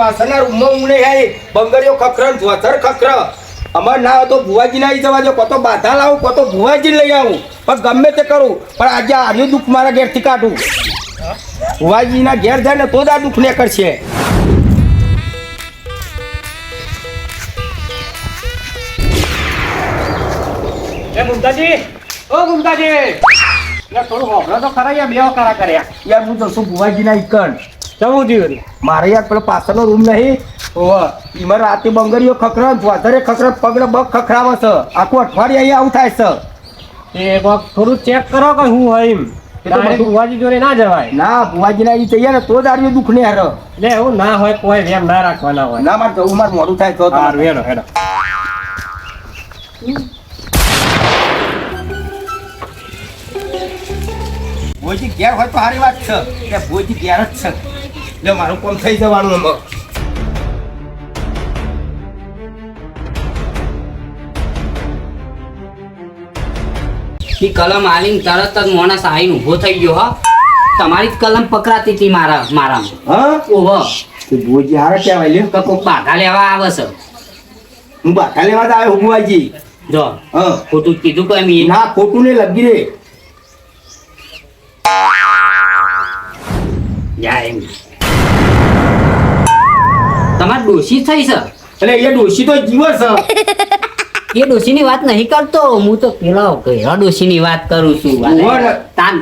પાછળના રૂમમાં હું નહીં આવી બંગડીઓ ખખર જોતર ખખર અમાર ના હોય તો ભુવાજી ના આવી જવા દો કોતો બાધા લાવું કોતો ભુવાજી લઈ આવું પણ ગમે તે કરું પણ આજે આનું દુઃખ મારા ઘેરથી કાઢું ભુવાજીના ઘેર જાય ને તો જ આ દુઃખ ને કરશે મુમતાજી ઓ મુમતાજી થોડું હોભળો તો ખરા યાર બે કરા કર્યા યાર હું જશું ભુવાજીના ઈકણ જવું થયું મારે યાર પેલો પાછળનો રૂમ નહીં એમાં રાતે બંગડીઓ ખખરા વધારે ખખરા પગડે બગ ખખરાવે છે આખું અઠવાડિયે અહીંયા આવું થાય છે એ થોડું ચેક કરો કે હું હોય એમ ભુવાજી જોડે ના જવાય ના ભુવાજીના ઈ જઈએ ને તો જ આર્યું દુઃખ ને હારો એટલે એવું ના હોય કોઈ વેમ ના રાખવાના હોય ના મારે જવું મારે મોડું થાય તો સારું હેડો હેડો ભુવાજી ઘેર હોય તો સારી વાત છે કે ભુવાજી ઘેર જ છે એટલે મારું કામ થઈ જવાનું એમાં કલમ આલીને તરત જ માણસ આવીને ઊભો થઈ ગયો હા તમારી જ કલમ પકડાતી હતી મારામાં હા ઓહો તો ભુવાજી હારા કહેવાય લ્યો તો કોક બાધા લેવા આવે છે હું બાધા લેવા જ આવ્યો ભુવાજી જો હા ખોટું કીધું કે એમ ના ખોટું ને લગી રે યા એમ તમારે ડોશી થઈ છે એટલે એ ડોશી તો જીવ છે એ ડોશીની વાત નહીં કરતો હું તો પેલા ઘેરા ડોશીની વાત કરું છું તાન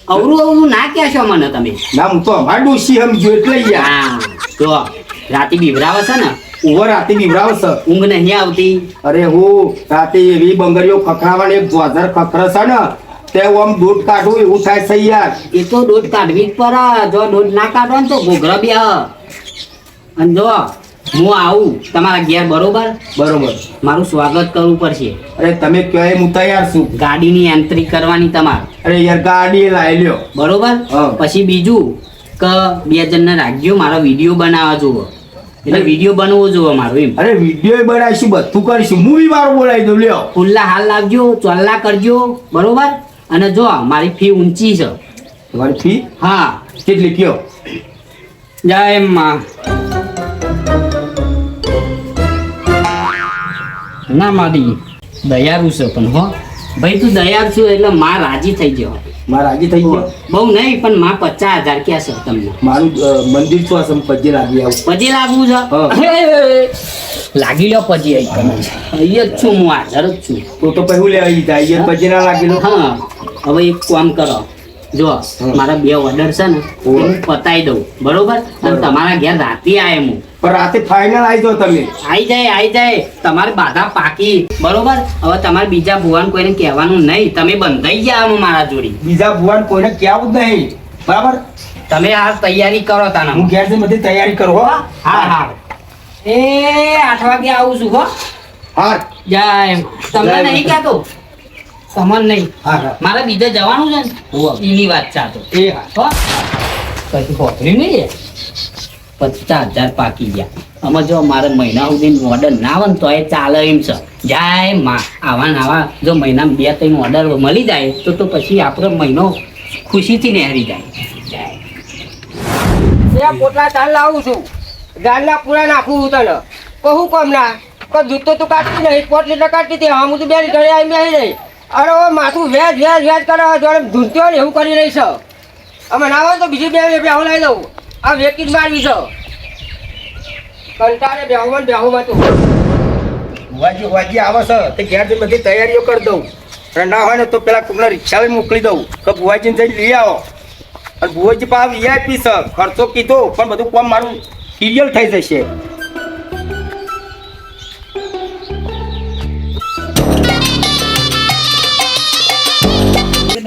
અવરું ના કહેશો મને તમે ના હું તો અમાર ડોશી સમજો એટલે યાર હા જો રાતે બીવરાવે છે ને ઉભો રાતે બીવરાવ છે ઊંઘ નહીં આવતી અરે હું રાતે એવી બંગડીઓ ખખરાવાની એક જોધર ખખર છે ને તે આમ દૂધ કાઢું એવું થાય છે યાર એ તો દૂધ કાઢવી જ પડે જો દૂધ ના કાઢો ને તો ઘોઘરા બે અને જો હું આવું તમારા ઘેર બરોબર બરોબર મારું સ્વાગત કરવું પડશે અરે તમે કહો એમ હું તૈયાર છું ગાડીની એન્ટ્રી કરવાની તમારે અરે યાર ગાડી લાવી લ્યો બરોબર હા. પછી બીજું કે 2 જણને રાખજો મારો વિડીયો બનાવવા જોવો એટલે વિડીયો બનવો જોવો મારો એમ અરે વિડીયો બનાવીશું બધું કરીશું મૂવી વાળો બોલાવી દઉં લ્યો ખુલ્લા હાલ લાવજો ચોલ્લા કરજો બરોબર અને જો મારી ફી ઊંચી છે તમારી ફી હા કેટલી કયો જય માં ના મારી દયાળુ છે પણ હો ભાઈ તું દયાળુ છું એટલે માં રાજી થઈ ગયો મારા રાજી થઈ ગયો બહુ નહીં પણ માં 50,000 ક્યાં છે તમને મારું મંદિર છો સમ પજે લાગી આવું પછી લાગવું છે લાગી લો પછી અહીંયા જ છું હું હાજર જ છું તો પહેલું લેવા જાય અહીંયા પજે ના લાગેલો હા હવે એક કામ કરો જો મારા 2 ઓર્ડર છે ને હું પતાઈ દઉં બરોબર અને તમારા ઘેર રાતે આય હું પણ રાતે ફાઇનલ આવી જાઓ તમે આઈ જાય તમારે બાધા પાકી બરોબર હવે તમારે બીજા ભુવાન કોઈને કહેવાનું નહીં તમે બંધાઈ ગયા મારા જોડી બીજા ભુવાન કોઈને કહેવું જ નહીં બરાબર તમે આ તૈયારી કરો તાના હું ઘેર જઈને બધી તૈયારી કરું હો હા એ 8 વાગે આવું છું હો હા જય તમને નહીં કહેતો તમને નહીં હા મારે બીજે જવાનું છે ને એની વાત ચાતો એ હા હો કશું હોતરી નહીં 50,000 પાકી ગયા આમાં જો મારે મહિના સુધી ઓર્ડર ના આવે ને તો એ ચાલે એમ છે જાય માં આવા ને આવા જો મહિનામાં 2-3 ઓર્ડર મળી જાય તો પછી આપણો મહિનો ખુશીથી નહેરી જાય પોટલા ચાલ લાવું છું ગાડલા પૂરા નાખું હું તને કહું કોમ ના કોઈ દૂધ તો તું કાઢતી નહીં 5 લીટર કાઢતી હતી હા હું તો 2 લીટર આવી બેસી રહી અરે ઓ માથું વેજ કરે જોડે ધૂંધ્યો ને એવું કરી રહી છે અમે ના હોય તો બીજી 2 બેહું લાવી દઉં આ વેકી જ મારવી છે કંટાળે બેહુમાં તું વાજી આવે છે તે ઘેર જઈને બધી તૈયારીઓ કરી દઉં અને ના હોય ને તો પેલા કોકને રિક્ષામાં મોકલી દઉં તો ભુવાજીને જઈને લઈ આવો અને ભુવાજી પાસે વીઆઈપી છે ખર્ચો કીધો પણ બધું કામ મારું ક્લિયર થઈ જશે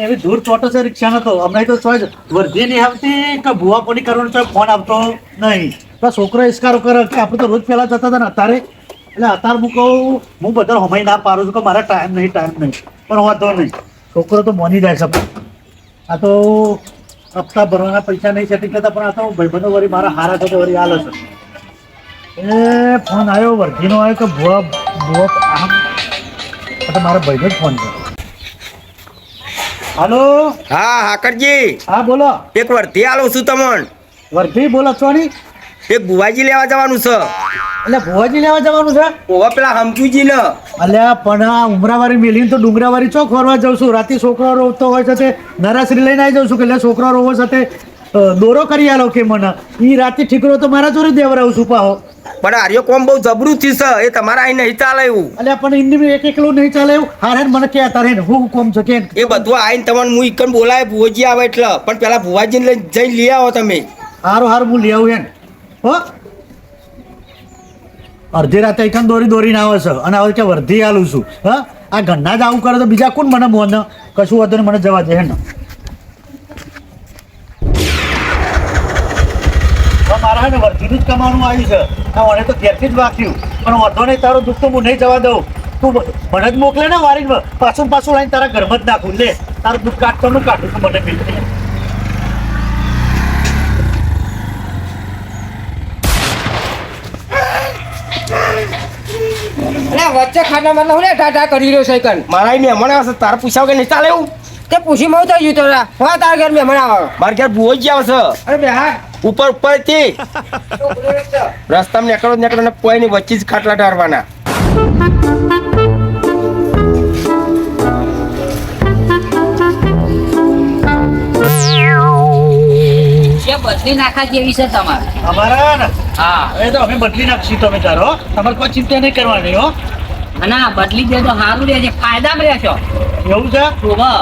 એવી દૂર ચોટો છે રિક્ષા નતો હમણાં તો ચોય વર્ધી નહીં આવતી કે ભૂવા પોની કરવાનો ચોય ફોન આવતો નહીં તો છોકરો ઇસ્કારો કરે કે આપણે તો રોજ પહેલા જતા હતા ને અત્યારે એટલે અત્યારે હું કહું હું બધા હમાઈ ના પાડું છું કે મારા ટાઈમ નહીં પણ વાંધો નહીં છોકરો તો મોની જાય છે આ તો હપ્તા ભરવાના પૈસા નહીં સેટિંગ થતા પણ આ તો ભાઈબંધો વળી મારા હારા થતો વળી હાલ છે એ ફોન આવ્યો વર્ધીનો આવ્યો કે ભૂવા આમ મારા ભાઈનો જ ફોન કર્યો હાલો હા હાકરજી હા બોલો એક વર્ધી આલું છું તમને વર્ધી બોલો છો ની એ ભુવાજી લેવા જવાનું છે. એટલે ભુવાજી લેવા જવાનું છે? ઓવા પેલા હમજુજી ને અલ્યા પણ આ ઉમરાવાળી મેલીને તો ડુંગરાવાળી ચોક ફરવા જાઉં છું. રાતે છોકરો રોવતો હોય છે તે નરાશ્રી લઈને આવી જાઉં છું કે એટલે છોકરો રોવો સાથે દોરો કરી આલો કે મને ઈ રાતે ઠીકરો તો મારા જોડે દેવરાવું છું પાહો. પણ આર્યો કોમ બહુ જબરું થયું છે. એ તમારા અહીં નહીં ચાલે એવું. અલ્યા પણ ઇન્દી એક એકલું નહીં ચાલે એવું. હારે મને કે તારે હું કોમ છે કે એ બધું આઈને તમને હું ઈકન બોલાય ભુવાજી આવે એટલે. પણ પેલા ભુવાજીને લઈને જઈને લઈ આવો તમે. હારું હારું હું લઈ આવું એમ હો. અડધી રાતે એકન દોરીને આવે છે અને હવે કે વર્ધી આલું છું. હા આ ઘરના જ આવું કરે તો બીજા કોણ મને મોન કશું વાંધો નહીં, મને જવા દે હે ને. મારા હે ને વર્ધીનું જ કમાવાનું આવ્યું છે. હા મને તો ઘેરથી જ વાંચ્યું પણ વાંધો નહીં, તારો દુઃખ તો હું નહીં જવા દઉં. તું મને જ મોકલે ને વારી પાછું લાવીને તારા ઘરમાં જ નાખું. લે તારું દુઃખ કાઢતો નું કાઢું છું મને બિલકુલ. વચ્ચે ખાના મતલબ હું ટાટા કરી રહ્યો છે કન. મારા અહીં મહેમાન આવશે તારે પૂછાવ કે નહીં ચાલે એવું. તે પૂછી મઉ થઈ ગયું તો હા તાર ઘર મહેમાન આવે. મારા ઘેર ભુવાજી આવશે અરે બે હા ઉપર થી રસ્તામાં નીકળો ને કોઈ ની વચ્ચે જ ખાટલા ઢારવાના. બદલી નાખા જેવી છે તમારે. અમારા ને હા એ તો અમે બદલી નાખશી તમે તારો. તમારે કોઈ ચિંતા નહીં કરવાની હો. અને આ બદલી દે તો સારું રહેશે, ફાયદામાં રહેશો. એવું છે? ઓવા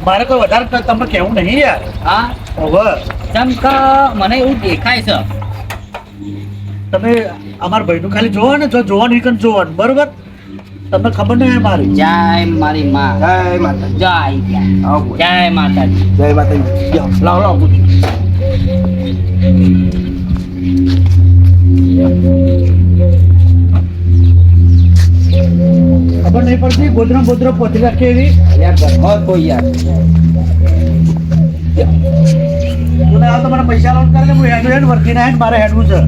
મારે કોઈ વધારે તમને કેવું નહીં યાર. હા હવે જેમ કે મને એવું દેખાય છે. તમે અમારા ભાઈનું ખાલી જોવો ને, જો જોવાનું ઈકન જોવાનું બરોબર. તમને ખબર નહીં મારી. જય મારી માં, જય માતા જય આવો. જય માતાજી. જય માતાજી. લ્યો, લાવો ખબર નહીં પડતી ગોદરો પોતી રાખે એવી. યાર ઘરમાં કોઈ યાર તું આ તો મને પૈસા લોન કરે હું હેડ વર્તી ના મારે હેડવું છે.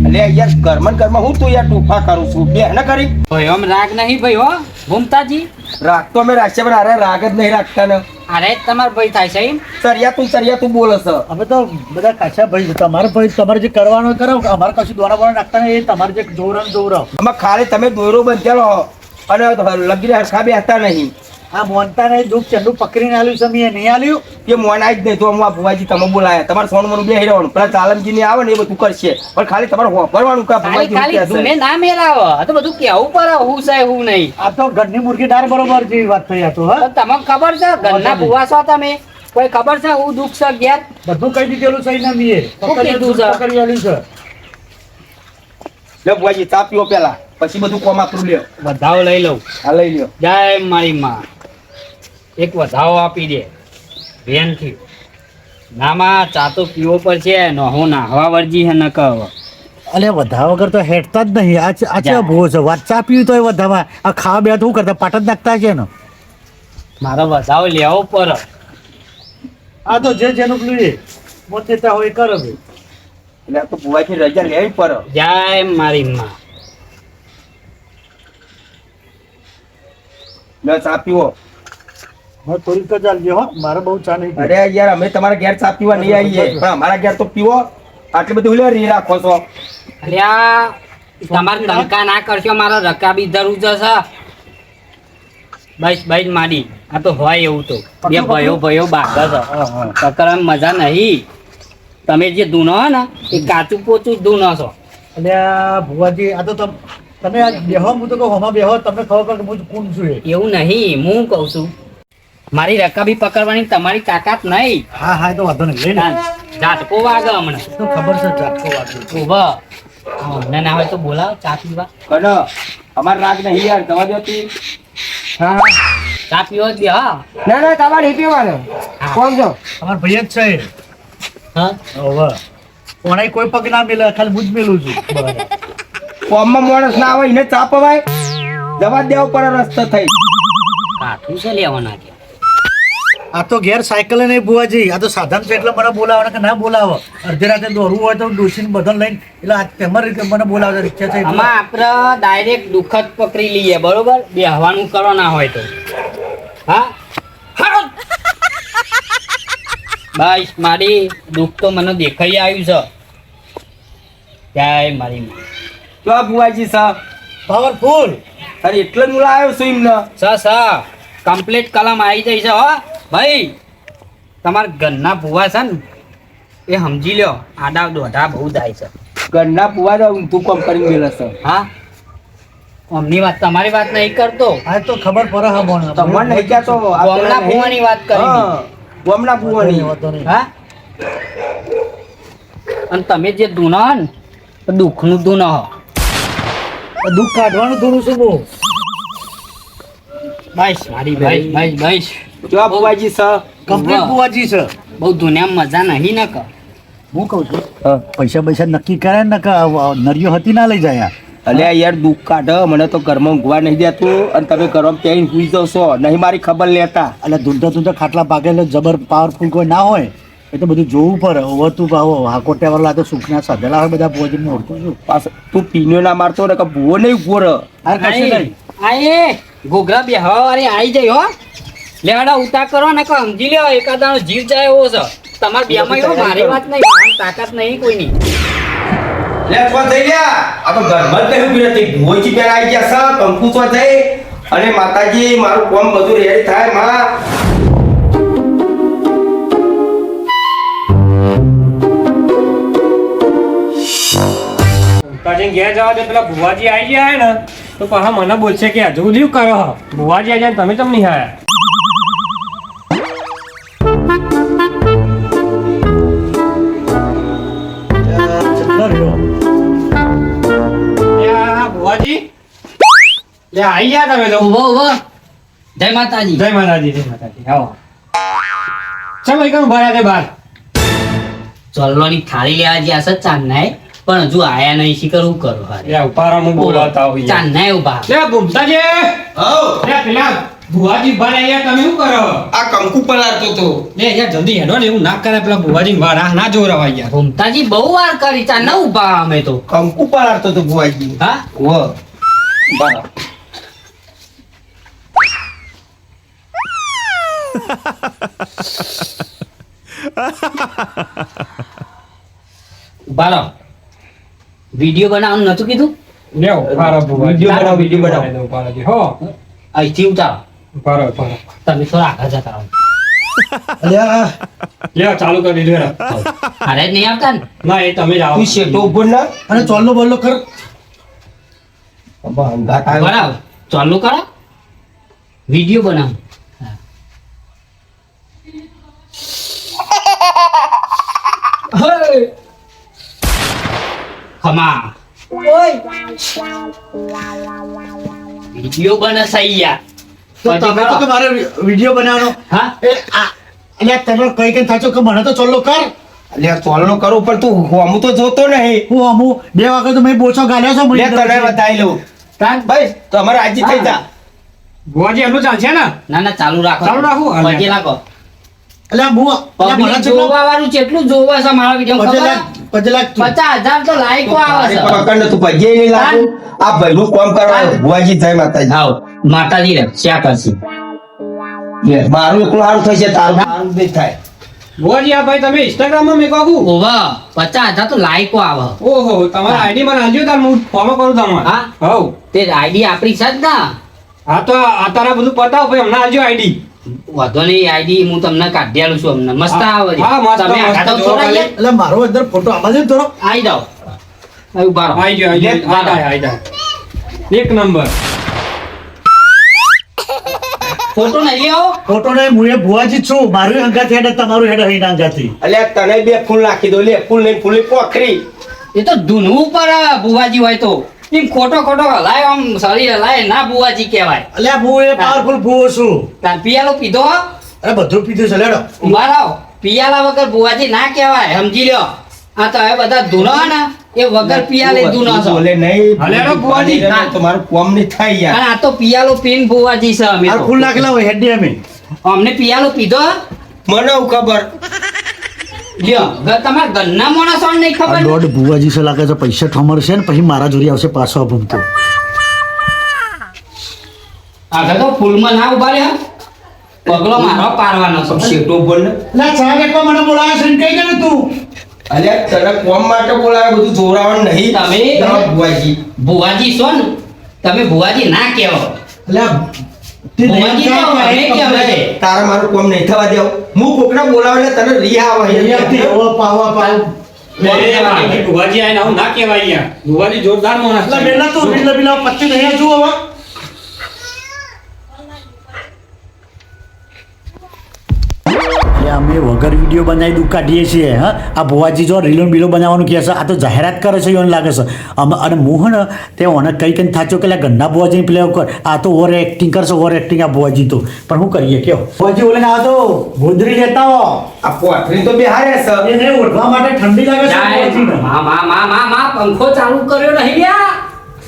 એટલે યાર ઘરમાં હું તું યાર ટૂફા કરું છું બે ને કરી. ભાઈ આમ રાગ નહીં ભાઈ હો ભૂમતાજી. રાગ તો અમે રાખશે પણ અરે રાગ જ નહીં રાખતા ને. અરે તમારો ભાઈ થાય છે એમ. સરિયા તું બોલે છે. અમે તો બધા કાચા ભાઈ તમારે ભાઈ તમારે જે કરવાનું કરો. અમારે કશું દોરા નાખતા નહીં. એ તમારે જે જોવરાવ અમે ખાલી તમે દોરો બંધેલો અને લગીને હરખા બેસતા નહીં. આ મોનતા નહીં દુઃખ ચંદુ પકડીને આલ્યું છે મેં નહીં આલ્યું. કે મોના જ નહીં તો હું આ ભુવાજી તમે બોલાયા તમારે સોનમનું બે હેરવાનું પેલા ચાલમજી ને આવે ને એ બધું કરશે પણ ખાલી તમારે હોભરવાનું કા ખાલી ખાલી ભુવાજી તમે ના મેલાવો. આ તો બધું કેવું પડે હું છે હું નહીં. આ તો ઘરની મુર્ગી દાર બરોબર જેવી વાત થઈ. આ તો હા તો તમને ખબર છે ઘરના ભૂવા છો તમે? કોઈ ખબર છે હું દુઃખ છે ઘેર? બધું કહી દીધેલું છે ને મીએ શું કીધું છે? પકડી આલ્યું છે. લે ભુવાજી ચા પીવો પેલા પછી બધું કોમ આપરું લ્યો. વધાવો લઈ લઉં. હા લઈ લ્યો. જય મારી માં. એક વધાવો આપી દે બેનથી. નામાં ચા તો પીવો પડશે. હું નાહવા વરજી છે ન કહો. અલે વધા વગર તો હેઠતા જ નહીં. આ છે ભૂવો છે વાત ચા પીવી તો વધામાં આ ખાવા બે શું કરતા પાટ જ નાખતા છે ને. મારો વધાવો લેવો પડે. આ તો જે જેનું પેલું એ મોતે ત્યાં હોય કરો ભાઈ. એટલે આ તો ભુવાજી રજા લેવી પડે. જય મારી માં. લે ચા પીવો. હવે થોડીક જ ચાલજો હો. મારે બહુ ચા નહીં પીવી. અરે યાર અમે તમારા ઘેર ચા પીવા નહીં આવીએ પણ અમારા ઘેર તો પીવો. આટલી બધી ઉલે રી રાખો છો. અલ્યા તમારે ટંકા ના કરશો. મારા રકાબી જરૂર છે. બસ માડી. આ તો હોય એવું તો બે ભયો બાગા છે. કકરામ મજા નહીં. તમે જે ધૂનો હો ને એ કાચું પોચું જ ધૂનો છો. એટલે આ ભુવાજી આ તો તમે આ બેહો હું તો કહું હમણાં બેહો તમને ખબર પડે કે હું કોણ છું એ. એવું નહીં હું કહું છું મારી રકાબી પકડવાની તમારી તાકાત નહીં. હા હા એ તો વાંધો નહીં લઈને ઝાટકો વાગે હમણાં. તો ખબર છે ઝાટકો વાગ્યો. ઉભા અમને ના હોય તો બોલાવો ચા પીવા. કનો અમાર રાગ નહીં યાર દવા દેતી. હા ચા પીવો જ દે. હા ના તમારે નહીં પીવાનું. કોણ છો? અમારા ભાઈ જ છે એ. હા હવે કોણે કોઈ પગ ના મેલે ખાલી હું જ મેલું છું. કોમમાં માણસ ના આવે એને ચા પવાય. દવા દેવો પડે રસ્તો થઈ. કાઠું છે લેવાના કે. આ તો ઘેર સાયકલ નહીં બુવાજી. આ તો સાધન છે એટલે મને બોલાવે કે ના બોલાવો. અડધી રાતે દોરવું હોય તો ડોસીને બધા લઈને એટલે આ તેમાં રીતે મને બોલાવે રિક્ષા છે એટલે. આમાં આપણે ડાયરેક્ટ દુઃખદ પકડી લઈએ બરોબર. બે હવાનું કરો ના હોય તો. હા બસ મારી દુઃખ તો મને દેખાઈ આવ્યું છે. જય મારી માં. તો આ ભુવાજી સા પાવરફુલ. અરે એટલે જ હું લાવ્યો છું એમને. સ કમ્પ્લીટ કલમ આવી જઈ છે હો ભાઈ. તમારા ઘરના ભૂવા છે ને એ સમજી લ્યો આડા દોઢા બહુ જાય છે. ઘરના ભુવા ઊંધું કામ કરીને ગયેલા છે. હા અમની વાત તમારી વાત નહીં કરતો. આ તો ખબર પડે હા બોન. તમને નહીં કહેતો. આ ગામના પેલા નહીં. ભુવાની વાત કરી હા, ગામના ભુવાની. હા અને તમે જે દુનો હો ને તો દુઃખનું દુનો હો. દુઃખ કાઢવાનું થોડું શું બહુ. બસ મારી બસ જો આ ભુવાજી સા કમ્પ્લીટ બુવાજી છે. બહુ દુનિયામાં મજા નહીં ન કર. હું કહું છું પૈસા નક્કી કરે ને કે નરિયો હતી ના લઈ જાય. અલ્યા યાર દુઃખ કાઢ મને તો ઘરમાં ઊંઘવા નહીં દેતું અને તમે ઘરમાં ત્યાં સુઈ જાવ છો નહીં મારી ખબર લેતા. એટલે ધૂંધા ખાટલા પાકે એટલે જબર પાવરફુલ કોઈ ના હોય એ તો બધું જોવું પડે. હવે તું ભાવો હાકોટ્યા વાળા તો સુખના સાધેલા હોય બધા ભોજન ને ઓળખું છું. પાછો તું પીન્યો ના મારતો ને કે ભૂવો નહીં ઉભો રહે. આ કશું નહીં. આયે ઘોઘરા બે અરે આઈ જાય હો. લેવાડા ઉતાર કરો ને કે સમજી લ્યો એકાદાનો જીવ જાય એવો છે. તમારે બેમાં એવો મારી વાત નહીં આમ તાકાત નહીં કોઈની. લે તો થઈ ગયા આ તો ઘરમાં જ નહીં ઉભી રહેતી. ભૂવોજી પેલા આવી ગયા છે કંકુ તો જઈ અને માતાજી મારું કામ બધું રેડી થાય માં. કાજે ઘેર જવા દે પેલા ભુવાજી આવી ગયા ને તો પાછા મને બોલશે કે હજુ લીવ કરો હો. ભુવાજી આવી જાય તમે ચમ નહીં આયા. જતો રહ્યો. ભુવાજી લે આવી ગયા તમે તો. ઉભો ઉભો જય માતાજી. જય માતાજી જય માતાજી આવો. ચમ એકમ ભર્યા તે બાર. ચોલ્લોની થાળી લેવા જ્યાં છે ચાંદનાએ પણ હજુ આયા નહીં શીખર હું કરું હારે. લે ઉપારા હું બોલાવતા હોય. ચાંદનાએ ઉભા. લે ભૂમતાજી હઉ લે પેલા ભુવાજી ભરે અહીંયા તમે શું કરો. આ કંકુ પલાળતો તો. લે યાર જલ્દી હેડો ને એવું ના કરે પેલા ભુવાજી વાળા ના જોરાવા યાર. ઘૂમતાજી બહુ વાર કરી ચાંદના ઉભા અમે તો. કંકુ પલાળતો તો ભુવાજી. હા વ બરાબર. ઉભા રહો. વિડીયો બનાવવાનું નતું કીધું. લે ઉપારા ભુવાજી વિડીયો બનાવો. ઉપારાજી હો અહીંથી ઉતારો. ઉપારો ઉપારો. તમે થોડા આગળ જતા રહો. અલ્યા લે ચાલુ કરી દીધું હેડો. હારે જ નહીં આવતા ને. ના એ તમે જ આવો. તું શેઠો ઉપર ના અને ચોલ્લો બોલ્લો કર. અંગાત આવ્યો. બરાબર ચાલુ કરો. વિડીયો બનાવો. ખમા વિડીયો બને સહી યાર. તો તમે તો કે મારે વિડીયો બનાવવાનો. હા એ આ અલ્યા તમે કઈ કઈ થાચો કે મને તો ચોલ્લો કર. અલ્યા ચોલનો કરું પણ તું હોમું તો જોતો નહીં. હું અમુ 2 વાગે તો મેં બોછો ગાલ્યો છો લે તને બતાવી લઉં. તાન ભાઈ તમારે આજી થઈ જા. ભુવાજી એમનું ચાલશે ને. ના ના ચાલુ રાખો. ચાલુ રાખું? પગે લાગો. અલ્યા હું પબ્લિક જોવા વાળું કેટલું જોવે છે મારા વિડીયો ખબર? 5 લાખ 50,000 તો લાઈકો આવે છે. પકડ ને તું પગે નહીં લાગુ. આ ભાઈનું કામ કરવા ભુવાજી જય માતાજી. આવ માતાજી રે શ્યા કરશી. લે, મારું એકલું હારું થશે તારું હારું નહીં થાય. ભુવાજી આ ભાઈ તમે ઇન્સ્ટાગ્રામ માં મેં કહું. ઓવા 50,000 તો લાઈકો આવે. ઓહો તમારા આઈડી મને આલજો તાર હું ફોલો કરું તમારે. હા? હઉ તે આઈડી આપણી છે જ ના. હા તો આ તારા બધું પતાવ ભાઈ હમણાં આલજો આઈડી. વધો નહીં આઈડી હું તમને કાઢી આલું છું અમને મસ્ત આવે છે. હા, મસ્ત, તમે મસ્ત. આગળ તો થોડા યાર. એટલે મારો અંદર ફોટો આમાં છે ને થોડો. આઈ જાઓ. અહીં ઉભા રહો. આઈ ગયો આઈ ગયો. લે, વાળો. આઈ જાય. એક નંબર. ફોટો નહીં લેવો. ફોટો ને હું એ ભુવાજી જ છું. મારું અંગાથી હેડ તમારું હેડ અહીં અંગાથી. અલ્યા તને 2 ફૂલ નાખી દો લે ફૂલ નહીં ફૂલ પોખરી. એ તો ધૂનવું પર બુવાજી હોય તો એમ ખોટો ખોટો હલાય આમ શરીર હલાય ના બુવાજી કહેવાય. અલ્યા હું એ પાવરફુલ ભુવો છું. તાર પિયાલો પીધો હો? અરે બધું પીધું છે લેડો. ઉભા રહો. પિયાલા વગર બુવાજી ના કહેવાય સમજી લ્યો. આ તો હવે બધા ધૂનો હે ને એ વગર પિયાલે ધૂનો છે. બોલે નહીં. અલ્યા ભુવાજી. તમારું કોમ નહીં થાય યાર. અને આ તો પિયાલો પીન બુવાજી છે અમે આ તો. ફૂલ નાખેલા હોય હેડ અમે. અમને પિયાલો પીધો મને હું ખબર. લ્યો તમારા ઘરના માણસો નહીં આ ખબર. દોઢ ભુવાજી છે લાગે છે પૈસા ઠમરશે ને પછી મારા જોડી આવશે પાછો ભૂમતો. આગળ તો ફૂલમાં ના ઉભા રહ્યા. પગલો મારો પાડવાનો છે. શેઠો બોલ ને. લા ચા ગેટમાં મને બોલાવે છે ને કઈ ગયો તું. અલ્યા તને કોમ માટે બોલાવે બધું જોરાવણ નહીં તમે- ના, ભુવાજી ભુવાજી છો ને તમે ભુવાજી ના કહેવો એટલે તે ભુવાજી તો નહીં અમે કહેવાય છે. તારા મારું કોમ નહીં થવા દેવું હું કોકને બોલાવે એટલે તને રી આવે અહીંયાથી એવો પાવા પાવ ભુવાજી આઈને આવું ના કહેવાય યાર. ભુવાજી જોરદાર માણસ એટલે છે. બેલા તો બિલા બિલા પત્તી નહીં જુઓ હવે અમે વગર વિડીયો બનાવી દુઃખ કાઢીએ છીએ હા આ ભુવાજી જો રીલો બીલો બનાવવાનું કહે છે આ તો જાહેરાત કરે છે એવું લાગે છે અને મોહન તે ઓને કઈ કઈ થાચો કે ગન્ના ભુવાજી પ્લે કર આ તો ઓવર એક્ટિંગ કરશે ઓવર એક્ટિંગ આ ભુવાજી તો પણ શું કરીએ કયો ભુવાજી ઓલે આ તો ગોદરી લેતા હો આ પોથરી તો બિહારે છે એને ઓઢવા માટે ઠંડી લાગે છે ભુવાજીને. માં પંખો ચાલુ કર્યો નહીં યાર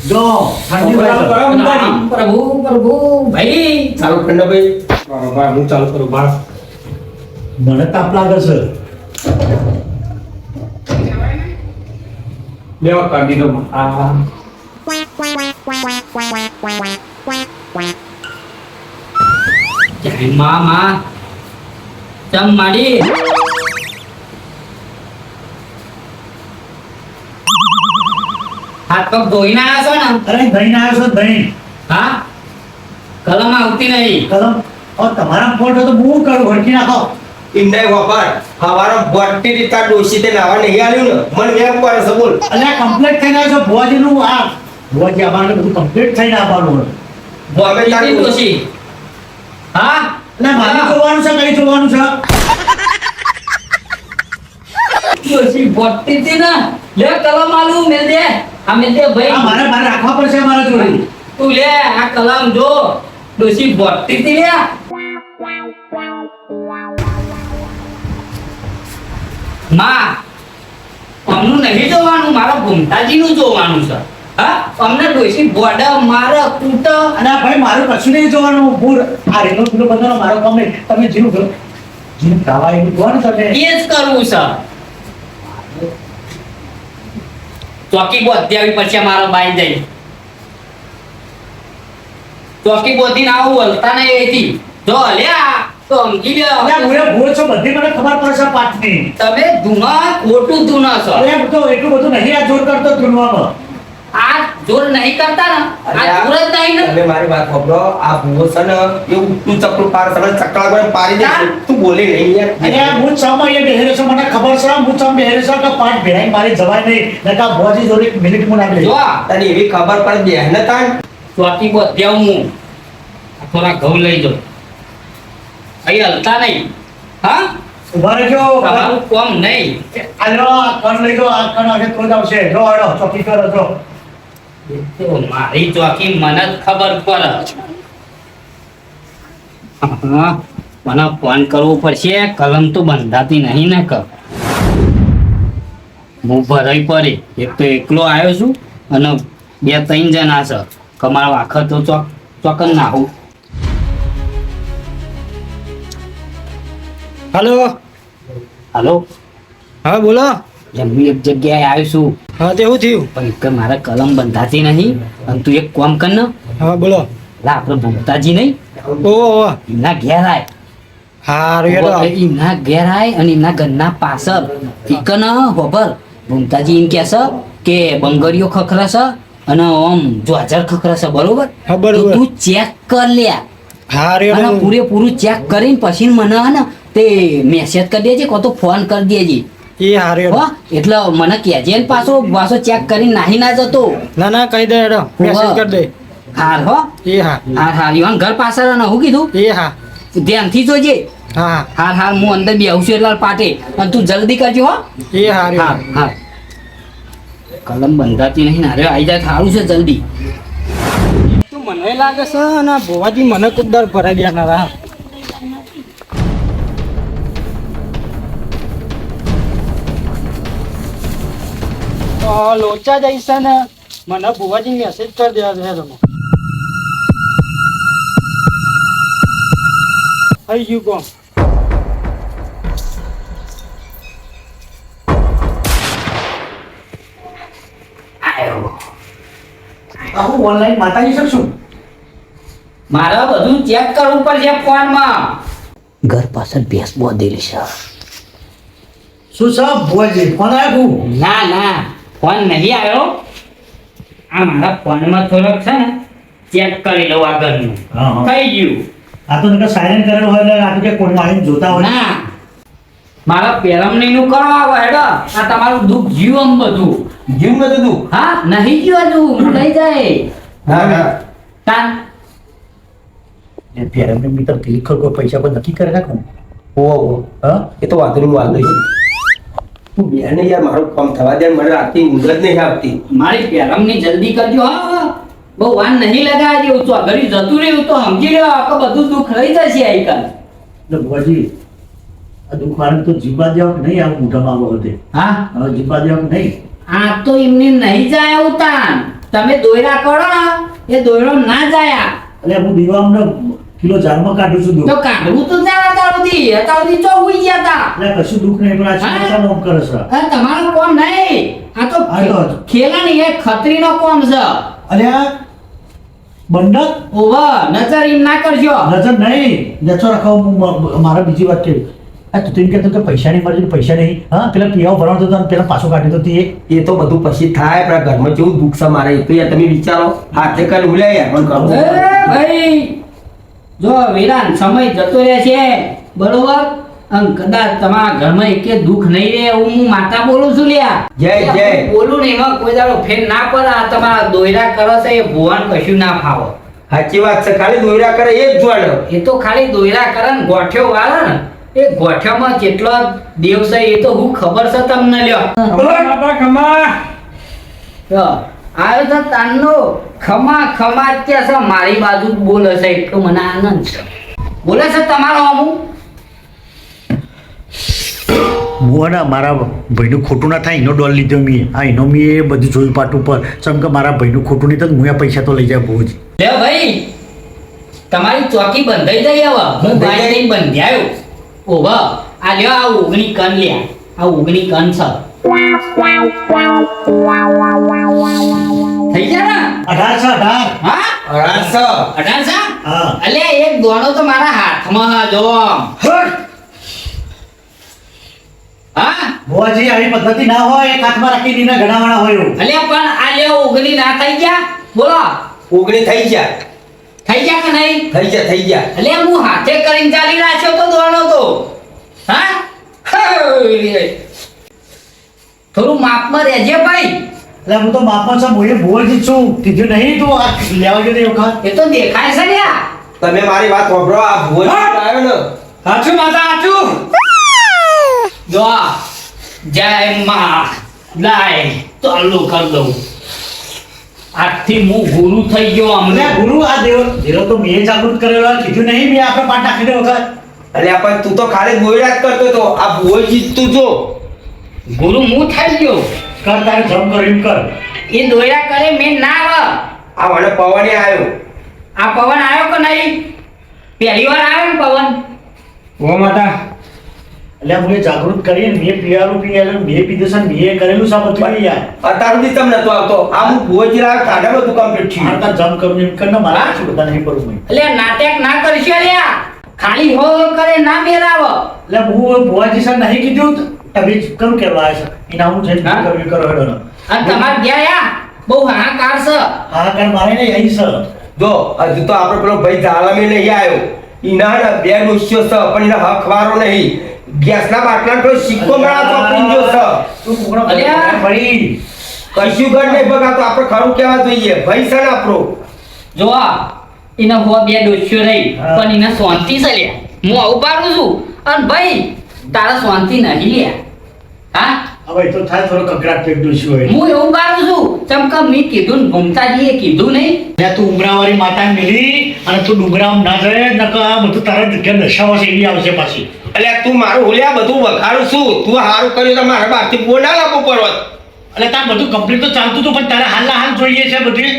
જો ઠંડી લાગે છે. પ્રભુ પ્રભુ ભાઈ ચાલુ ખંડ ભાઈ બરોબર, હું ચાલુ કરું બાળ. મને તાપ લાગે છે લેવા કરી દીધો આ જય માં ચમ માડી હાથ પગ ધોઈને આવ્યા છો ને અરે દહીં આવ્યો છો દહીં હા કલમ આવતી નહીં કલમ તમારા ફોટો તો બહુ કરું ભડકી નાખો ઇન્ડે વપાર હવારો બોટી રીતા ડોસી તે નાવા નહીં આલ્યું ને મન વેમ કરે છે બોલ અલ્યા કમ્પ્લીટ થઈને આવ્યો છો ભુવાજીનું આ ભુવાજી અમારે બધું કમ્પ્લીટ થઈને આવવાનું હોય. બોમ્બે કેટલી તારી ડોશી? હા એટલે મારે જોવાનું છે કઈ જોવાનું છે ડોશી બોટતી હતી ને લે કલમ આલું મેલ દે આ મેલ દે આ ભાઈ મારે મારે રાખવા પડશે મારા જોડે તું લે આ કલમ જો ડોશી બોટતી હતી લે માં અમનું નહીં જોવાનું મારા ભૂમતાજીનું જોવાનું છે હા અમને ડોશી બોડે મારે કૂટ અને આ ભાઈ મારું કશું નહીં જોવાનું ભૂર આ રેનો પેલો બધાનો મારો કામ નહીં તમે જીવ કરો જીવ ખાવા એવું જોવાનું તમે એ જ કરવું છે ચોકી બોધી આવી પછી મારો બાઈ જઈ ચોકી બોધી ના આવું હલતા નહીં એથી જો હલ્યા તો સમજી લ્યો અલ્યા ભૂરે ભૂર છો બધી મને ખબર પડશે પાઠની તમે ધૂના ખોટું ધૂના છો અલ્યા તો એટલું બધું નહીં આ જોર કરતો ધૂનવામાં આ જોર નહીં કરતા ને આ જોર જ નહીં ને તમે મારી વાત સાંભળો આ ભૂવો છે ને એ ઉઠતું ચકલું પાર તમે ચકલા ગોળે પાડી દે તું બોલી નહીં અને યાર આ હું ચામાં એ બેહેરે છે મને ખબર છે હું ચામ બેહેરે છે કે પાઠ ભેરાઈ મારી જવાય નહીં નકા ભુવાજી જોડે એક મિનિટ હું નાખી જો તને એવી ખબર પડે બેહને તાણ ચોકી બોધી આવું હું આ થોડા ઘઉં લઈ જાઉં અહીં હલતા નહીં હા ઉભા રહેજો તમારું કોમ નહીં આલો આ કણ લઈ જો આ કણ આગળ તો જ આવશે જો આડો ચોકી કરો જો તો મારી ચોકી મને જ ખબર પડે હા, મને ફોન કરવો પડશે કલમ તો બંધાતી નહીં ને કર હું ભરાઈ પડી એક તો એકલો આવ્યો છું અને બે ત્રણ જણા છે કમાર આખર તો ચોકન નાખું હાલો હાલો હા બોલો જમ્મી એક જગ્યાએ આવ્યો છું હા તેવું થયું પણ કે મારે કલમ બંધાતી નહીં અને તું એક કામ કર ને હા બોલો લા આપણે ભૂમતાજી નહીં ઓહો એમના ઘેર આય હારું હેડો એમના ઘેર આય અને એમના ઘરના પાછળ ઈકન હોબર ભૂમતાજી એમ કહે છે કે બંગડીઓ ખખરાશે અને આમ જ્વાજર ખખરાશે બરોબર હા, બરોબર. તો તું ચેક કર લે હારું અને હેડો પૂરેપૂરું ચેક કરીને પછી મને હે ને તે મેસેજ કરી દેજે કો તો ફોન કરી દેજે એ હારું હેડો હો એટલે મને કહેજે ને પાછો પાછો ચેક કરીને નાહી ના જતો ના ના કહી દે હેડો મેસેજ કરી દે હાર હો એ હા હાર હાર ઈવન ઘર પાછળ ને હું કીધું એ હા ધ્યાનથી જોજે હા હાર હાર હું અંદર બેહું છું એટલે પાટે અને તું જલ્દી કરજો હો એ હારું હા હા કલમ બંધાતી નહીં અરે આવી જાય સારું છે જલ્દી તો મને લાગે છે અને ભુવાજી મને ખૂબ દર ભરાઈ દેનારા લોચા જઈશ ને મને ભુવાજી મેસેજ કરી દેવા છે તમે થઈ ગયું કોમ આવું ઓનલાઈન માતાજી શકશું મારે બધું ચેક કરવું પડશે ફોનમાં ઘર પાછળ ભેંસ બોધેલી છે શું સાહેબ ભુવાજી ફોન આવ્યો ના ના ફોન નહીં આવ્યો. આ મારા ફોનમાં થોડોક છે ને ચેક કરી લઉં આગળનું. હા, હા. થઈ ગયું. આ તો નકર સાયલેન્ટ કરેલો હોય એટલે આ તો કે કોઈમાં આવીને જોતા હોય ના મારા પેરમણીનું કરો આવો હેડો. આ તમારું દુઃખ જીવ આમ બધું. જીવ બધું તું હા નહીં ગયું હજુ હું લઈ જાય હા હા તાન એ પેરેન્ટ મિત્ર ક્લિક કરો પૈસા પર નક્કી કરે નાખું ઓ હા એ તો વાંધો નહીં વાંધો નહીં. તું બેન યાર મારું કામ થવા દે મને રાતની ઊંઘ જ નહીં આવતી. મારી પેરમની જલ્દી કરજો. હા બહુ વાર નહીં લગાવી દેવું તો ઘડી જતું રહ્યું તો સમજી લો આખો બધું દુઃખ રહી જશે આજકાલ. એટલે ભુવાજી આ દુઃખ વાળા તો જીવવા દેવા કે નહીં આવું મોઢામાં આવો હતો હા હવે જીવવા દેવા કે નહીં આ તો એમને નહીં જાય ઉતાન. તમે દોયરા કરો ને એ દોયરો ના જાય. એટલે હું દીવામાં કિલો જારમાં કાઢું છું તો દુઃખ કાઢવું તો જાય અત્યાર ચો ઉઈ ગયા તા. એટલે કશું દુઃખ નહીં પણ આ હા? ચાલો આમ કરે છે આ તમારો કોમ નહીં. આ તો આ તો ખેલા નહીં એ ખત્રીનો કોમ છે. અરે આ બંડક ઓવા નજર એમ ના કરજો. નજર નહીં નચો રાખો મારા બીજી વાત કે આ તું તેમ કહેતો કે પૈસા નહીં મળે પૈસા નહીં હા પેલા પીવા ભરવાનો હતો પેલા પાછો કાઢ્યો તો તે એ તો બધું પછી થાય પણ આ ઘરમાં કેવું દુઃખ છે મારે એ તો યાર તમે વિચારો હાથે કરી ભૂલ્યા યાર પણ કરવું એ ભાઈ જો વિરાન સમય જતો રહે છે બરોબર અને કદાચ તમારા ઘરમાં એકે દુઃખ નહીં રહે એવું હું માતા બોલું છું લ્યા. જય, જય. બોલું ને એમાં કોઈ દાડો ફેર ના પડે. આ તમારા દોયરા કરો છે એ ભુવન કશું ના ફાવો. સાચી વાત છે ખાલી દોયરા કરે એ જ જોડે. એ તો ખાલી દોયરા કરે ને ગોઠ્યો વાળે ને એ ગોઠ્યામાં કેટલો દેવ છે એ તો હું ખબર છે તમને લ્યો. તો આવ્યો છે તાનનો ખમા ખમા કે છે મારી બાજુ જ બોલે છે એટલો મને આનંદ છે. બોલે છે તમારો અમુક હું મારા ભાઈનું ખોટું ના થાય એનો ડોલ લીધો મેં આ એનો મેં એ બધું જોયું પાટ ઉપર ચમ કે મારા ભાઈનું ખોટું નહીં થાય હું આ પૈસા તો લઈ જાય બહુ જ લે ભાઈ તમારી ચોકી બંધાઈ જાય હવે હું ભાઈ લઈને બંધાયો. ઓવા આ લ્યો આ ઓગણી કન લ્યા આ ઓગણી કન છે થઈ ગયા ને 18 હા 18 હા અલે એક દોણો તો મારા હાથમાં હા જો હા ભુવાજી આવી પદ્ધતિ ના હોય એક હાથમાં રાખી દીના ઘણા હોય એવું અલે પણ આ લ્યો ઓગણી ના થઈ ગયા બોલો ઓગણી થઈ ગયા થઈ ગયા કે નહીં થઈ ગયા અલે હું હાથે કરીને ચાલી રાખ્યો તો દોણો તો હા થોડું માપમાં રહેજે ભાઈ. એટલે હું તો માપમાં છું હું એ ભુવાજી છું કીધું નહીં તું આ લેવા ગયો તે વખત એ તો દેખાય છે લ્યા. તમે મારી વાત સાંભળો આ ભુવન આવ્યો ને હાચું માતા હાચું જો જય માં લાય ચાલુ કર દઉં. આજથી હું ગુરુ થઈ ગયો અને અમને. ગુરુ આ દેવ તો મેં જાગૃત કરેલો કીધું નહીં મેં આપણે પાટ નાખી દે વખત એટલે પણ તું તો ખાલી દોયરા જ કરતો હતો આ ભુવન જીતતું જો ગુરુ હું થઈ ગયો. કર તારે જમ કર એમ કર એ દોયરા કરે મેં ના આવે. આ મને પવને આવ્યો આ પવન આવ્યો કે નહીં પહેલી વાર આવ્યો ને પવન. ઓ માતા એટલે હું એ જાગૃત કરીને મેં પીવાનું મેં પીધું છે ને મેં કરેલું છે આ બધું નહીં યાર અત્યાર સુધી તમને નતો આવતો આ હું ભુવનજી લાવ્યો તારે બધું કમ્પ્લીટ આ થયું તાર જમ કરું એમ કર ને મારા શું બધા નહીં કરું મેં એટલે નાટક ના કરશો લ્યા. ખાલી હો કરે ના મેરાવ. એટલે હું ભુવાજી સર નહીં કીધું તમે કરું કેવા આવે છે એના હું જઈને હા? કરવી કરો હેડો અને તમાર ગયા યા બહુ હાહાકાર છે. હા કર મારે નહીં અહીં સર જો હજુ તો આપણો પેલો ભાઈ ઝાલામી નહીં આવ્યો ઈના ને બે ડોસ્યો છે પણ એના હક વારો નહીં ગેસના બાટલા તો સિક્કો મળા તો પીંજો છે તું કોણ અલ્યા. ભાઈ કશું ઘર નહીં બગા તો આપણે ખરું કહેવા જોઈએ ભાઈ છે ને આપણો જો એને હો બે ડોસ્યો રહી હા. પણ એને શાંતિ છે લ્યા. હું આવું પાડું છું અને ભાઈ તારા શાંતિ નહીં લ્યા. હા હવે તો થાય થોડો કકડાટ પેક દોશી હોય હું એવું પાડું છું ચમકા મેં કીધું ને ભૂમતાજીએ કીધું નહીં. ત્યાં તું ઉમરાવાળી માતા મિલી અને તું ડુંગરામાં ના જાય નકર આ બધું તારા જગ્યા દશામાં એવી આવશે પાછી એટલે તું મારું હુલ્યા બધું વખાડું છું તું સારું કર્યું તો મારા બહારથી બોલ ના લાવવું પડત એટલે તાર બધું કમ્પ્લીટ તો ચાલતું હતું પણ તારે હાલના હાલ જોઈએ છે બધી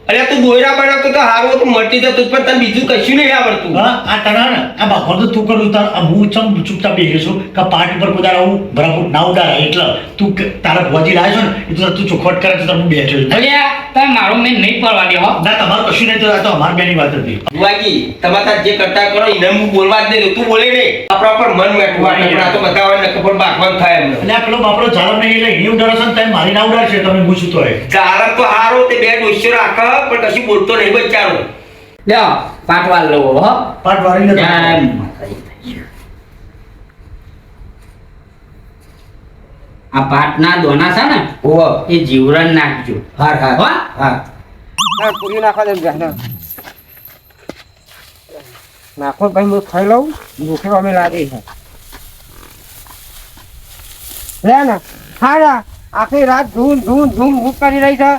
અરે તું દોયરા બનાવતો તો હારું હતું, મટી જતું પણ તને બીજું કશું નહીં આવડતું. હા આ તણા ને આ બાપા તો તું કરું તાર આ હું ચમ ચૂપચાપ બેસી છું કે પાટ ઉપર કુદાર આવું બરાબર ના ઉડાડે એટલે તું તારા ભોજી લાવ્યો છો ને એ તો તું ચોખવટ કરે તો તમે બેઠો છો. અલ્યા તમે મારું મેં નહીં પડવા દે હો. ના તમારું કશું નહીં તો આ તો અમાર બેની વાત હતી. ભુવાજી તમે તાર જે કરતા કરો એને હું બોલવા જ નહીં, તું બોલે નહીં આપણા પર મન મેઠું વાટે પણ આ તો બધા ને ખબર બાકવાન થાય એમને. એટલે આ પેલો બાપડો ઝાડમ નહીં એટલે એ ઉડાડો છો ને તમે મારી ના ઉડાડશે તમે પૂછું તો ચાલક તો હારો તે બે ડોસ્યો રાખ પણ કશું બોલતો નહીં બચારો. લ્યો પાટવા લો હો. પાટ વાળીને જય તો- માતાજી. આ પાટના દોના છે ને ઓવો એ જીવરણ નાખજો. હા હા હો? હા હા પૂરી નાખવા દે બેટા. નાખો ભાઈ હું ખાઈ લઉં ભૂખે અમે લાગે છે લે ને હા આખી રાત ધૂમ ધૂમ ધૂમ ધૂમ કરી રહી છે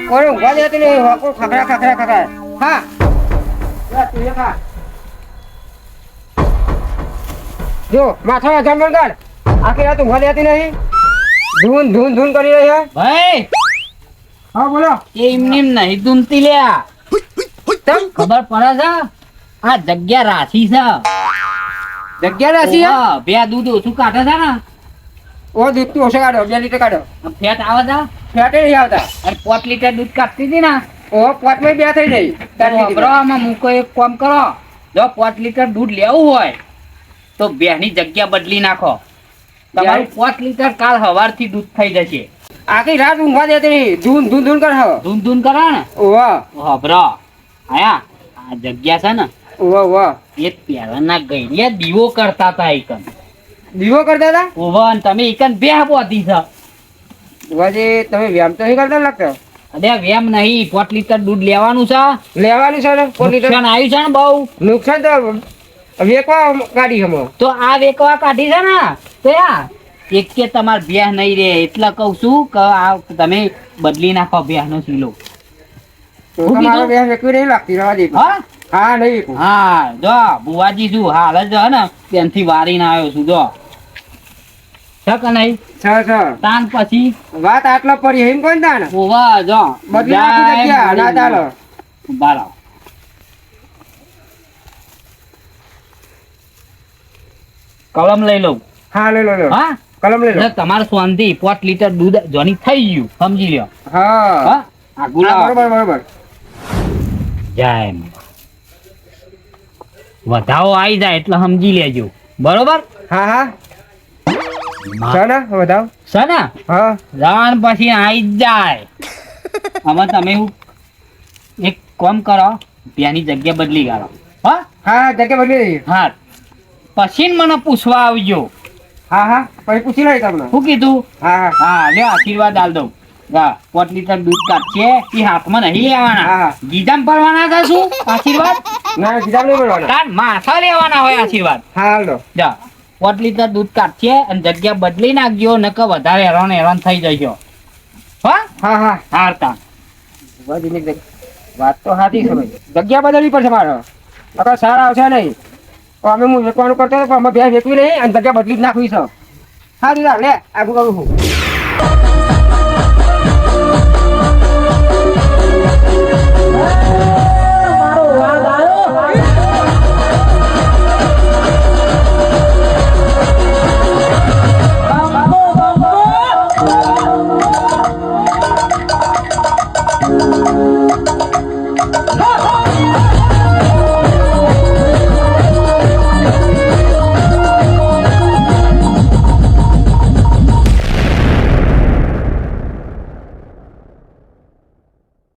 કોઈ ઊંઘવા દેતી નહીં વાકો ખખડા ખખડા ખખડા હા લે તું એ ખા. જો માથા જમણ કર આખી રાત ઊંઘવા દેતી નહીં ધૂન ધૂન ધૂન કરી રહી છે ભાઈ હા બોલો એ એમને એમ નહીં ધૂમતી લ્યા. તમ ખબર પડે છે આ જગ્યા રાશી છે. જગ્યા રાશી છે ઓહો, બે દૂધ ઓછું કાઢે છે ને ઓ દૂધ તું ઓછો કાઢો 2 લીટર કાઢો આમ ફેટ આવે છે ફેટે નહીં આવતા અને 5 લીટર દૂધ કાઢતી હતી ને ઓ પોટમાં 2 થઈ ગઈ વાપરવામાં મૂકો એક કામ કરો જો 5 લીટર દૂધ લેવું હોય તો બેની જગ્યા બદલી નાખો તમારું 5 લીટર કાલ સવારથી દૂધ થઈ જશે. આખી રાત ઊંઘવા દેતી નહીં ધૂન ધૂન ધૂન કરે હવે ધૂન ધૂન કરે ને ઓવા હબરો આયા આ જગ્યા છે ને ઓવા ઓવા એ પહેલાના ગઈડિયા દીવો કરતા હતા એકન દીવો કરતા હતા ઓવન તમે એકન બે પોતી છે ઓવાજી તમે વ્યાયામ તો નહીં કરતા લાગતો અરે વેમ નહીં 5 લીટર દૂધ લેવાનું છે. લેવાનું છે ને 5 લીટર નુકસાન આવ્યું છે ને બહુ નુકસાન તો વેકવા કાઢી હમો તો આ વેકવા કાઢી છે ને તો યા એક કે તમાર બેહ નહીં રે એટલે કહું છું કે આ તમે બદલી નાખો બેહનો શીલો. તો હું તમારો કીધું? વ્યાહ વેકવી નહીં લાગતી રવા દે હા હા નહીં વેકવું. હા જો બુવાજી શું હાલ જ ને ત્યાંથી વારીને આવ્યો છું જો છે કે નહીં છ છ તાન પછી વાત આટલા પડી એમ કોઈ ના ઓવા જો બદલી નાખી જગ્યા ના ચાલો બાળો કલમ લઈ લઉં હા લઈ લો લો હા કલમ લઈ લો એટલે તમારે શાંતિ 5 લીટર દૂધ જોની થઈ ગયું સમજી લ્યો હા હા આ ગુલાબ બરોબર બરોબર જાય વધાવો આવી જાય એટલે સમજી લેજો બરોબર હા હા છે ને વધાવ છે ને હા રાન પછી આવી જ જાય આમાં તમે એવું એક કામ કરો ત્યાંની જગ્યા બદલી ગાળો હા હા જગ્યા બદલી દઈએ હા પછી મને પૂછવા આવજો હા હા પછી પૂછી લઈ તમને શું કીધું હા હા હા લ્યો આશીર્વાદ આલ દઉં હા 5 લીટર દૂધ કાઢશે એ હાથમાં નહીં લેવાના હા. ગીધામ પડવાના હતા શું આશીર્વાદ ના સીધા નહીં બોલવાના તાર માથા લેવાના હોય આશીર્વાદ હા હાલ દો જા 5 લીટર દૂધ કાઢશે અને જગ્યા બદલી નાખજો નકર વધારે હેરાન થઈ જજો હા હા હા હારતા વાત તો સાચી છે ભાઈ જગ્યા બદલવી પડશે મારે અગર સારા આવશે નહીં તો અમે હું વેચવાનું કરતો હતો પણ અમે બે વેચવી નહીં અને જગ્યા બદલી જ નાખવી છે સારું લે આગળ કરું છું